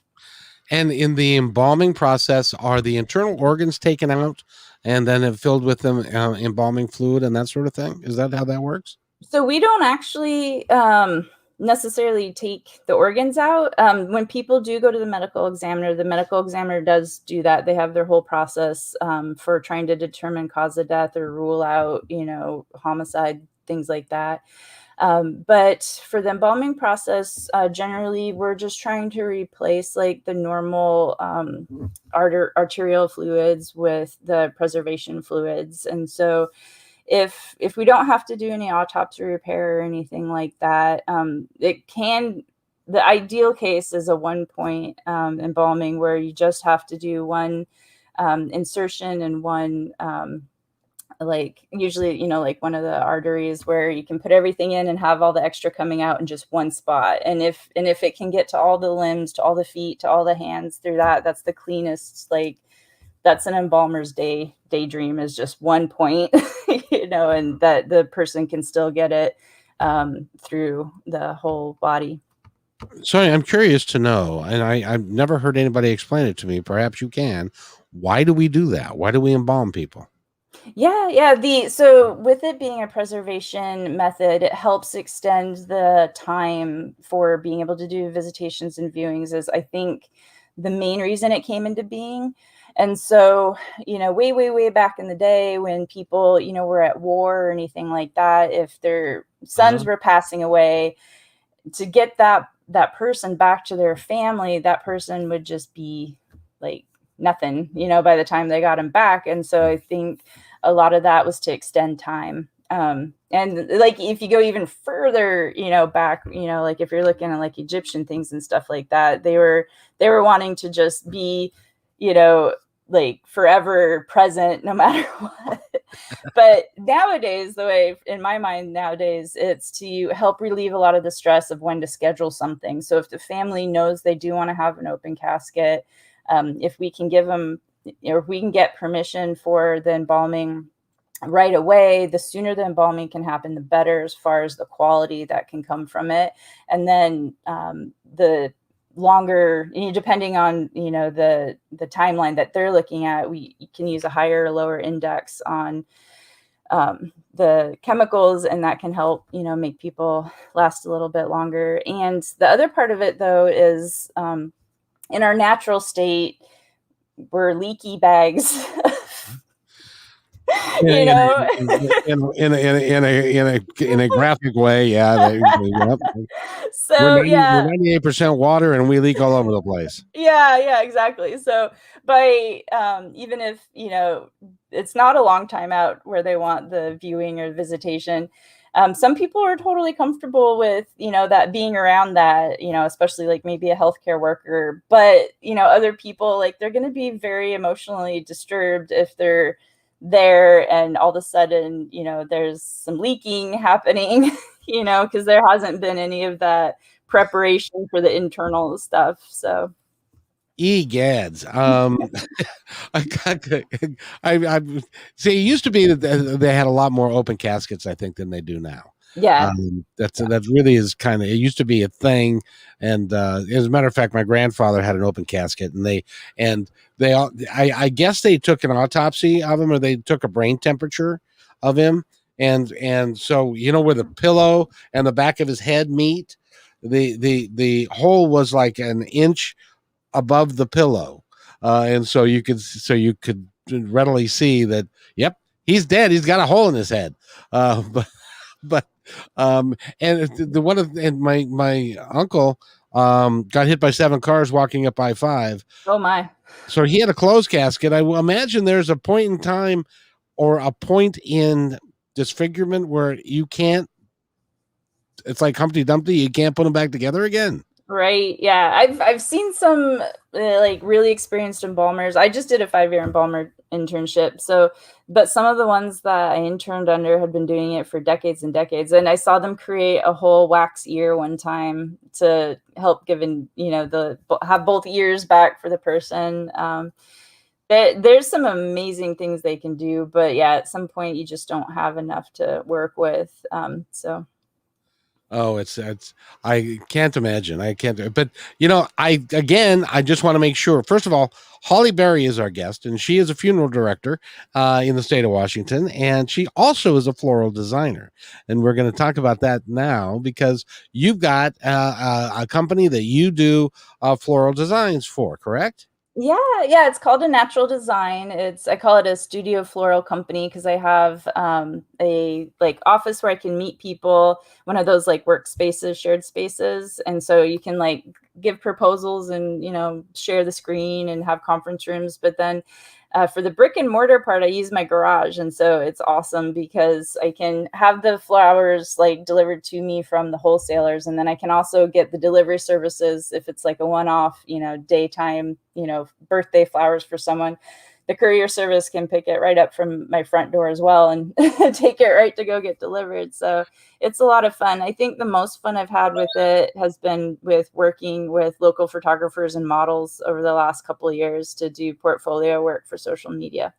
And in the embalming process, are the internal organs taken out and then filled with them embalming fluid and that sort of thing? Is that how that works? So we don't actually necessarily take the organs out. When people do go to the medical examiner does do that. They have their whole process for trying to determine cause of death or rule out, homicide, things like that. But for the embalming process, generally we're just trying to replace like the normal arterial fluids with the preservation fluids. And so if we don't have to do any autopsy repair or anything like that, the ideal case is a 1-point embalming where you just have to do one insertion and one like usually like one of the arteries where you can put everything in and have all the extra coming out in just one spot. And if it can get to all the limbs, to all the feet, to all the hands through that's the cleanest. Like that's an embalmer's daydream, is just 1 point, and that the person can still get it through the whole body. So I'm curious to know, and I've never heard anybody explain it to me. Perhaps you can. Why do we do that? Why do we embalm people? Yeah. So with it being a preservation method, it helps extend the time for being able to do visitations and viewings is, I think, the main reason it came into being. And so, way back in the day when people, were at war or anything like that, if their sons were passing away, to get that person back to their family, that person would just be like nothing, by the time they got him back. And so I think a lot of that was to extend time. And like if you go even further, back, like if you're looking at like Egyptian things and stuff like that, they were wanting to just be, like forever present no matter what. But nowadays, the way in my mind nowadays, it's to help relieve a lot of the stress of when to schedule something. So if the family knows they do want to have an open casket, if we can give them, if we can get permission for the embalming right away, the sooner the embalming can happen, the better as far as the quality that can come from it. And then the longer, depending on the timeline that they're looking at, we can use a higher or lower index on the chemicals, and that can help make people last a little bit longer. And the other part of it though is in our natural state, we're leaky bags. In a graphic way, yeah. Yep. So we're 98% water, and we leak all over the place. Yeah, exactly. So by even if it's not a long time out where they want the viewing or visitation, some people are totally comfortable with that being around that, especially like maybe a healthcare worker. But other people, like, they're going to be very emotionally disturbed if they're there and all of a sudden there's some leaking happening, because there hasn't been any of that preparation for the internal stuff. So Egads. I see. It used to be that they had a lot more open caskets, I think, than they do now. Yeah. That really is kind of. It used to be a thing, and as a matter of fact, my grandfather had an open casket, and they all. I guess they took an autopsy of him, or they took a brain temperature of him, and so where the pillow and the back of his head meet, the hole was like an inch above the pillow, and so you could readily see that. Yep, he's dead. He's got a hole in his head, but And the one of and my uncle got hit by 7 cars walking up I-5. Oh my. So he had a closed casket. I will imagine there's a point in time or a point in disfigurement where you can't. It's like Humpty Dumpty. You can't put them back together again. Right. Yeah. I've seen some like really experienced embalmers. I just did a 5-year embalmer internship. So, but some of the ones that I interned under had been doing it for decades and decades. And I saw them create a whole wax ear one time to help giving, have both ears back for the person. There's some amazing things they can do, but yeah, at some point you just don't have enough to work with. So. Oh, it's I can't imagine. I can't. But I just want to make sure. First of all, Holly Berry is our guest, and she is a funeral director in the state of Washington, and she also is a floral designer. And we're going to talk about that now because you've got a company that you do floral designs for, correct? Yeah, it's called A Natural Design. I call it a studio floral company because I have a like office where I can meet people, one of those like workspaces, shared spaces, and so you can like give proposals and share the screen and have conference rooms. But then for the brick and mortar part, I use my garage, and so it's awesome because I can have the flowers like delivered to me from the wholesalers, and then I can also get the delivery services if it's like a one-off, daytime, birthday flowers for someone. The courier service can pick it right up from my front door as well and take it right to go get delivered. So it's a lot of fun. I think the most fun I've had with it has been with working with local photographers and models over the last couple of years to do portfolio work for social media.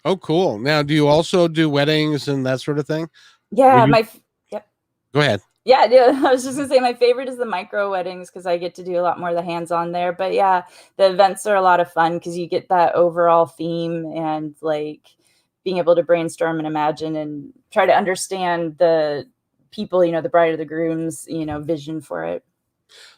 Oh, cool. Now, do you also do weddings and that sort of thing? Yeah, Yep. Go ahead. Yeah, I was just gonna say my favorite is the micro weddings because I get to do a lot more of the hands-on there. But yeah, the events are a lot of fun because you get that overall theme and like being able to brainstorm and imagine and try to understand the people, the bride or the groom's, vision for it.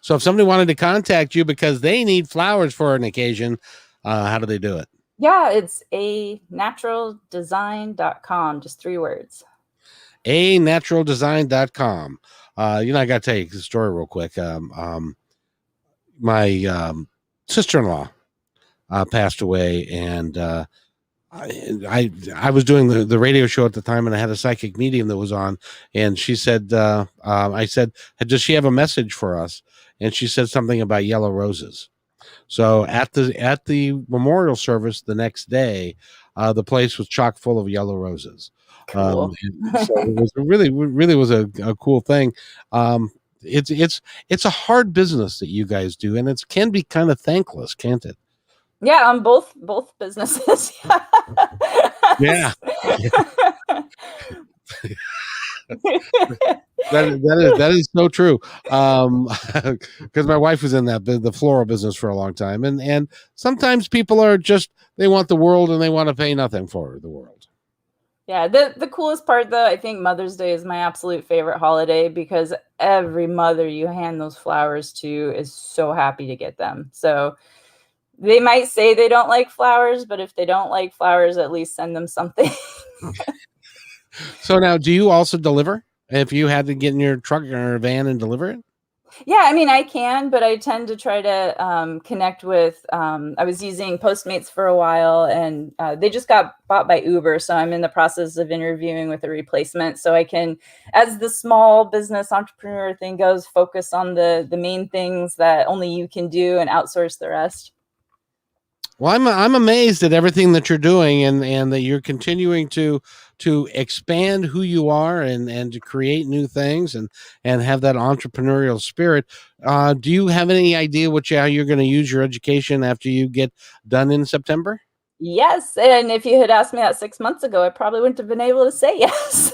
So if somebody wanted to contact you because they need flowers for an occasion, how do they do it? Yeah, it's anaturaldesign.com, just 3 words. anaturaldesign.com. I got to tell you the story real quick. My sister-in-law passed away, and I was doing the radio show at the time, and I had a psychic medium that was on, and she said, I said, does she have a message for us? And she said something about yellow roses. So at the memorial service the next day, the place was chock full of yellow roses. Cool. So it was really was a cool thing. It's a hard business that you guys do, and it can be kind of thankless, can't it? Yeah, on both businesses. Yeah. that is so true. Because my wife was in the floral business for a long time, and sometimes people are just they want the world and they want to pay nothing for the world. Yeah, the coolest part though, I think Mother's Day is my absolute favorite holiday because every mother you hand those flowers to is so happy to get them. So they might say they don't like flowers, but if they don't like flowers, at least send them something. So now, do you also deliver? If you had to get in your truck or van and deliver it? Yeah, I mean, I can, but I tend to try to connect with. I was using Postmates for a while, and they just got bought by Uber. So I'm in the process of interviewing with a replacement, so I can, as the small business entrepreneur thing goes, focus on the main things that only you can do and outsource the rest. Well, I'm amazed at everything that you're doing and that you're continuing to expand who you are and to create new things and have that entrepreneurial spirit. Do you have any idea how you're going to use your education after you get done in September? Yes, and if you had asked me that 6 months ago, I probably wouldn't have been able to say yes.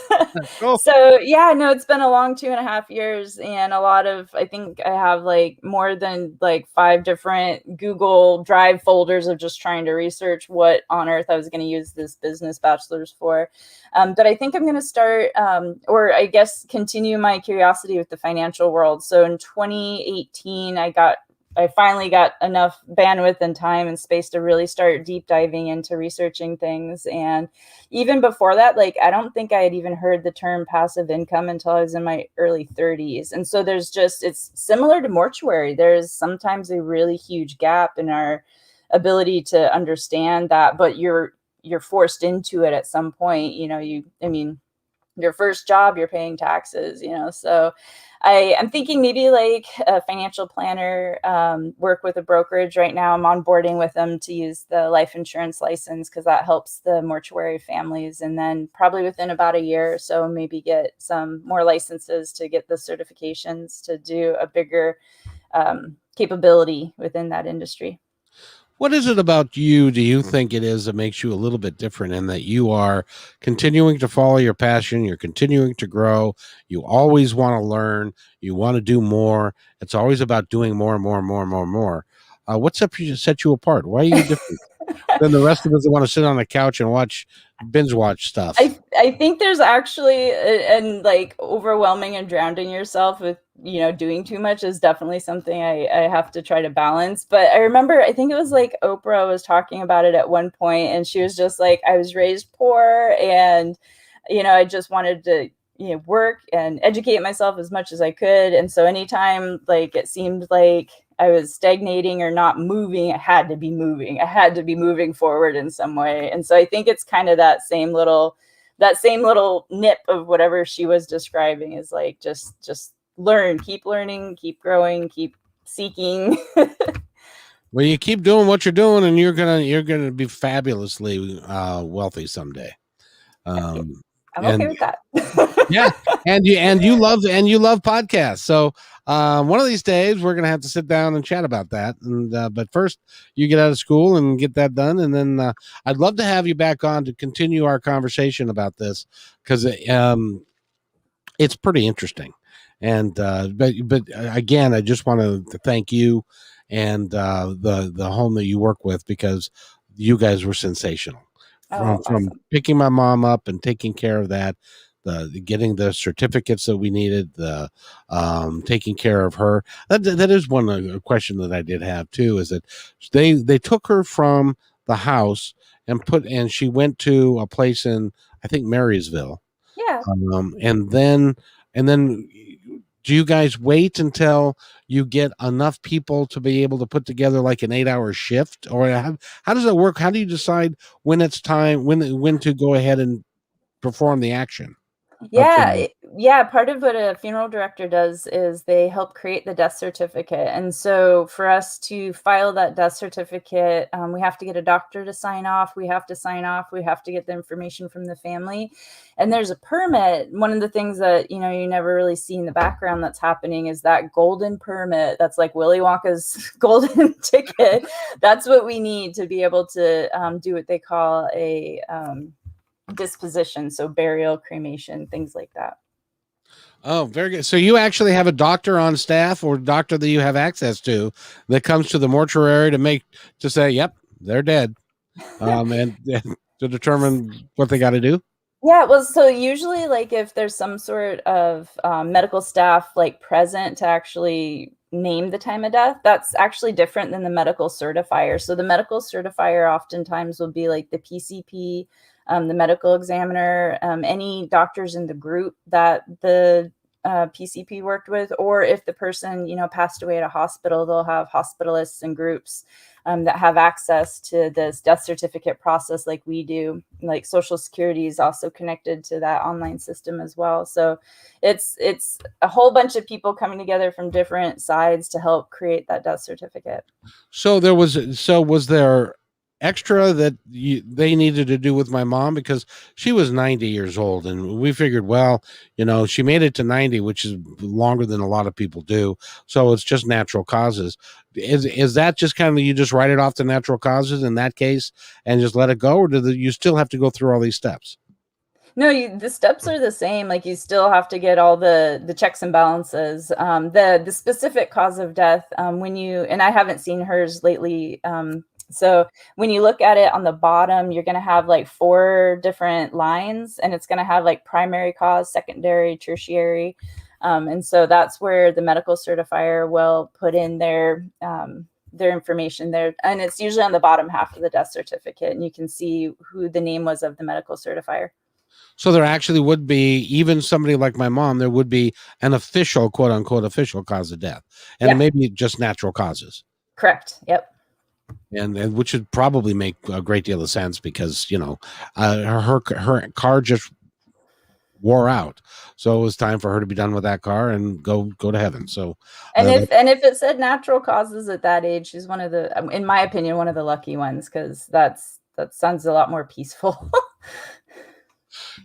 Cool. So yeah, no, it's been a long 2.5 years, and I think I have like more than like 5 different Google Drive folders of just trying to research what on earth I was going to use this business bachelor's for. But I think I'm going to start, or I guess continue my curiosity with the financial world. So in 2018, I got I finally got enough bandwidth and time and space to really start deep diving into researching things. And even before that, like, I don't think I had even heard the term passive income until I was in my early 30s. And so there's just, it's similar to mortuary. There's sometimes a really huge gap in our ability to understand that, but you're forced into it at some point. I mean, your first job, you're paying taxes, so I'm thinking maybe like a financial planner, work with a brokerage. Right now I'm onboarding with them to use the life insurance license, because that helps the mortuary families, and then probably within about a year or so maybe get some more licenses to get the certifications to do a bigger capability within that industry. What is it about you, do you think it is, that makes you a little bit different, in that you are continuing to follow your passion, you're continuing to grow, you always want to learn, you want to do more. It's always about doing more and more and more and more and more. What's up you set you apart? Why are you different than the rest of us that want to sit on the couch and binge watch stuff? I think there's actually, and like overwhelming and drowning yourself with, doing too much is definitely something I have to try to balance. But I remember, I think it was like Oprah was talking about it at one point, and she was just like, I was raised poor, and, I just wanted to, work and educate myself as much as I could. And so anytime like it seemed like I was stagnating or not moving, I had to be moving. I had to be moving forward in some way. And so I think it's kind of that same little nip of whatever she was describing, is like, just learn, keep learning, keep growing, keep seeking. Well, you keep doing what you're doing, and you're gonna be fabulously wealthy someday. Um, I'm okay and with that. Yeah, and you love podcasts. So one of these days we're gonna have to sit down and chat about that. And but first, you get out of school and get that done, and then I'd love to have you back on to continue our conversation about this, because it's pretty interesting. And again, I just want to thank you and the home that you work with, because you guys were sensational, Oh, from awesome. picking my mom up and taking care of that, the getting the certificates that we needed, the taking care of her. That is one question that I did have too, is that they took her from the house and she went to a place in, I think, Marysville. Yeah. And then do you guys wait until you get enough people to be able to put together like an 8-hour shift, or how does it work? How do you decide when it's time, when to go ahead and perform the action of Yeah, the? yeah, part of what a funeral director does is they help create the death certificate. And so for us to file that death certificate, we have to get a doctor to sign off. We have to sign off. We have to get the information from the family. And there's a permit. One of the things that, you never really see in the background that's happening is that golden permit. That's like Willy Wonka's golden ticket. That's what we need to be able to do what they call a disposition, so burial, cremation, things like that. Oh, very good. So you actually have a doctor on staff, or doctor that you have access to, that comes to the mortuary to say, yep, they're dead, and to determine what they got to do. Yeah, well, so usually, like, if there's some sort of medical staff like present to actually name the time of death, that's actually different than the medical certifier. So the medical certifier oftentimes will be like the PCP, the medical examiner, any doctors in the group that the PCP worked with, or if the person, passed away at a hospital, they'll have hospitalists and groups that have access to this death certificate process like we do. Like Social Security is also connected to that online system as well. So it's a whole bunch of people coming together from different sides to help create that death certificate. Was there extra that they needed to do with my mom, because she was 90 years old, and we figured, well, she made it to 90, which is longer than a lot of people do, so it's just natural causes. Is that just kind of, you just write it off to natural causes in that case and just let it go, or you still have to go through all these steps? No, the steps are the same. Like, you still have to get all the checks and balances. The specific cause of death, and I haven't seen hers lately. So when you look at it on the bottom, you're going to have like 4 different lines, and it's going to have like primary cause, secondary, tertiary. And so that's where the medical certifier will put in their information there. And it's usually on the bottom half of the death certificate. And you can see who the name was of the medical certifier. So there actually would be, even somebody like my mom, there would be an official, quote unquote, official cause of death. And it may be just natural causes. Correct. Yep. And which would probably make a great deal of sense because, her car just wore out. So it was time for her to be done with that car and go to heaven. So, and if it said natural causes at that age, she's one of the, in my opinion, one of the lucky ones, because that sounds a lot more peaceful.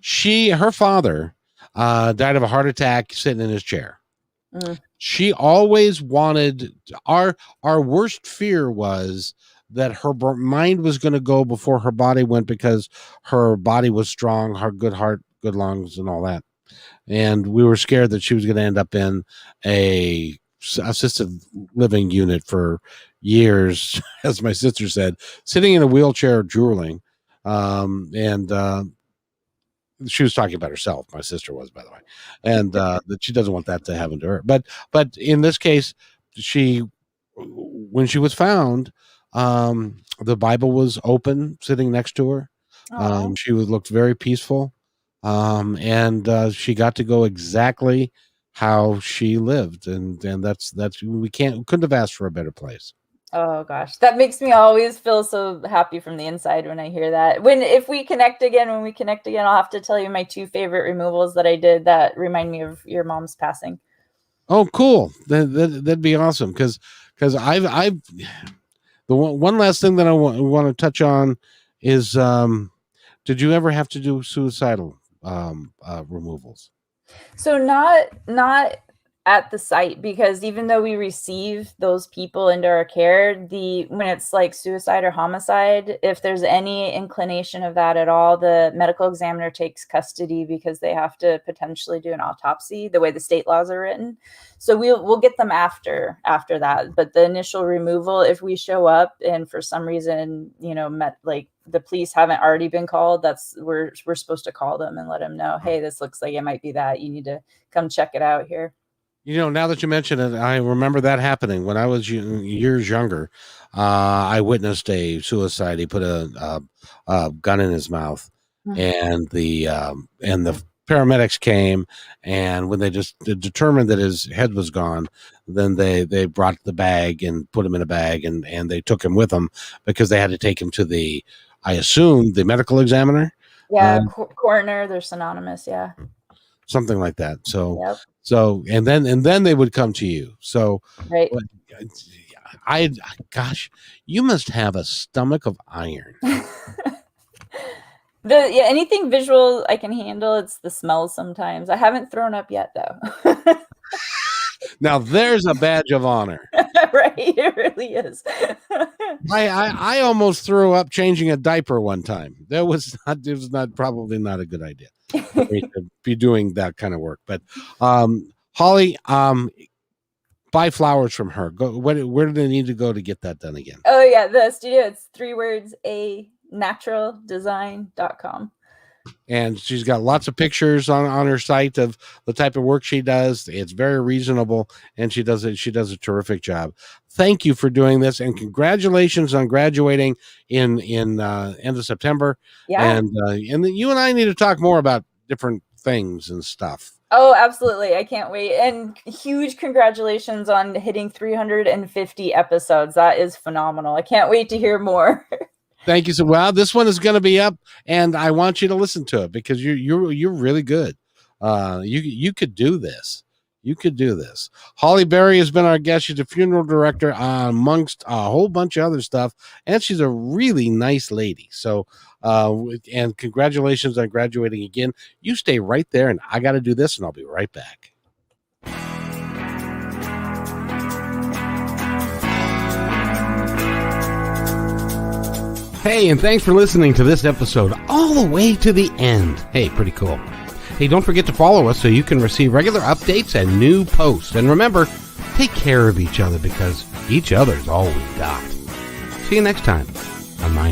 Her father died of a heart attack sitting in his chair. She always wanted, our worst fear was that her mind was going to go before her body went, because her body was strong, her good heart, good lungs, and all that. And we were scared that she was going to end up in a assisted living unit for years, as my sister said, sitting in a wheelchair drooling. She was talking about herself. My sister was, by the way, and that she doesn't want that to happen to her. But in this case, when she was found, the Bible was open, sitting next to her. She looked very peaceful, and she got to go exactly how she lived, and that's we couldn't have asked for a better place. Oh gosh, that makes me always feel so happy from the inside when I hear that. When we connect again, I'll have to tell you my 2 favorite removals that I did that remind me of your mom's passing. Oh, cool. That'd be awesome. Cause I've the one last thing that I want to touch on is, did you ever have to do suicidal removals? So not at the site, because even though we receive those people into our care, when it's like suicide or homicide, if there's any inclination of that at all, the medical examiner takes custody, because they have to potentially do an autopsy the way the state laws are written. So we'll get them after that. But the initial removal, if we show up and for some reason, the police haven't already been called, we're supposed to call them and let them know, hey, this looks like it might be that. You need to come check it out here. Now that you mention it, I remember that happening when I was years younger. I witnessed a suicide. He put a gun in his mouth, and the paramedics came, and when they just determined that his head was gone, then they brought the bag and put him in a bag, and they took him with them, because they had to take him to I assume the medical examiner. Yeah, coroner. They're synonymous. Yeah. Something like that. So, and then they would come to you. So, right. Gosh, you must have a stomach of iron. Anything visual I can handle. It's the smells sometimes. I haven't thrown up yet, though. Now there's a badge of honor. Right, it really is. I almost threw up changing a diaper one time. It was probably not a good idea to be doing that kind of work. But Holly, buy flowers from her. Where do they need to go to get that done again? Oh yeah, the studio. It's 3 words: anaturaldesign.com. And she's got lots of pictures on her site of the type of work she does. It's very reasonable, and she does a terrific job. Thank you for doing this, and congratulations on graduating in end of September. Yeah. And you and I need to talk more about different things and stuff. Oh, absolutely. I can't wait. And huge congratulations on hitting 350 episodes. That is phenomenal. I can't wait to hear more. Thank you. So, well, this one is going to be up, and I want you to listen to it, because you're really good. You could do this. You could do this. Holly Berry has been our guest. She's a funeral director amongst a whole bunch of other stuff, and she's a really nice lady. So, and congratulations on graduating again. You stay right there, and I got to do this, and I'll be right back. Hey, and thanks for listening to this episode all the way to the end. Hey, pretty cool. Hey, don't forget to follow us so you can receive regular updates and new posts. And remember, take care of each other, because each other's all we got. See you next time.